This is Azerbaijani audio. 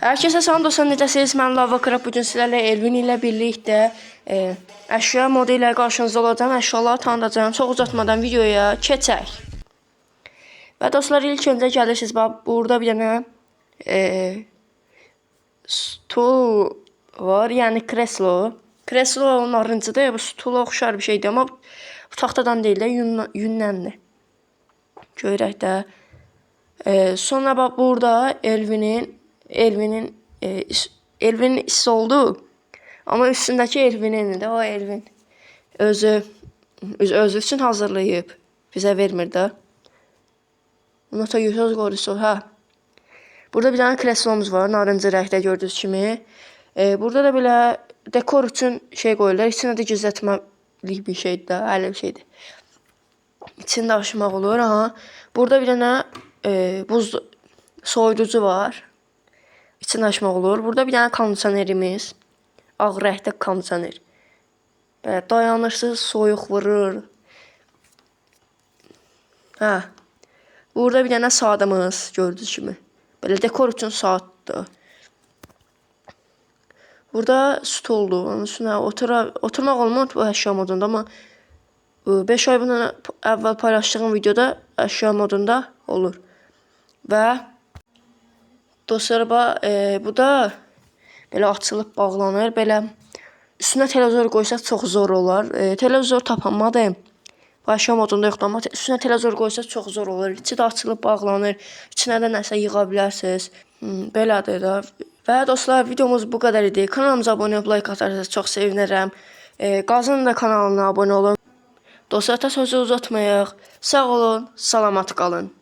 Herkese salam dostlar, necəsiniz? Mən Lava Krab. Bugün sizlərlə Elvin ilə birlikdə əşya modu ilə qarşınızda olacağım. Əşyaları tanıdacağım. Çox uzatmadan videoya keçək. Və dostlar, ilk öncə gəlirsiniz. Bax, burada bir dənə stul var, yəni kreslo. Kreslo narıncıdır, bu stula oxşar bir şeydir, amma bu taxtadan deyil də, yünnəndir. Görək də. Sonra bax, burada Elvinin hissi oldu. Amma üstündəki Elvinin də, o Elvin özü üçün hazırlayıb. Bizə vermir də. Bunu da göz qorusu, hə. Burada bir dənə kreslomuz var, narıncı rəngdə gördüyünüz kimi. Burada da belə dekor üçün şey qoyurlar. İçində də gizlətməlik bir şeydir də, əli bir şeydir. İçində aşmaq olur, ha. Burada bir dənə buz soyuducu var. İçini açmaq olur. Burada bir dənə kondisionerimiz. Ağ rəngdə kondisioner. Dayanırsız, soyuq vurur. Hə. Burada bir dənə saatımız gördüyünüz kimi. Belə dekor üçün saatdır. Burada stoldur. Onun üstünə oturmaq olmur bu əşya modunda, amma 5 ay bundan əvvəl paylaşdığım videoda əşya modunda olur. Və dostlar, bu da belə açılıb bağlanır. Belə üstünə televizor qoysaq çox zor olar. Televizor tapanmadım. Bu əşya modunda yoxdur, amma üstünə televizor qoysaq çox zor olur. İçi də açılıb bağlanır. İçinə də nəsə yığa bilərsiniz. Belədir də. Və dostlar, videomuz bu qədər idi. Kanalımıza abunə olub like atarsanız çox sevinirəm. Qazın da kanalına abunə olun. Dostlar, sözü uzatmayaq. Sağ olun, salamat qalın.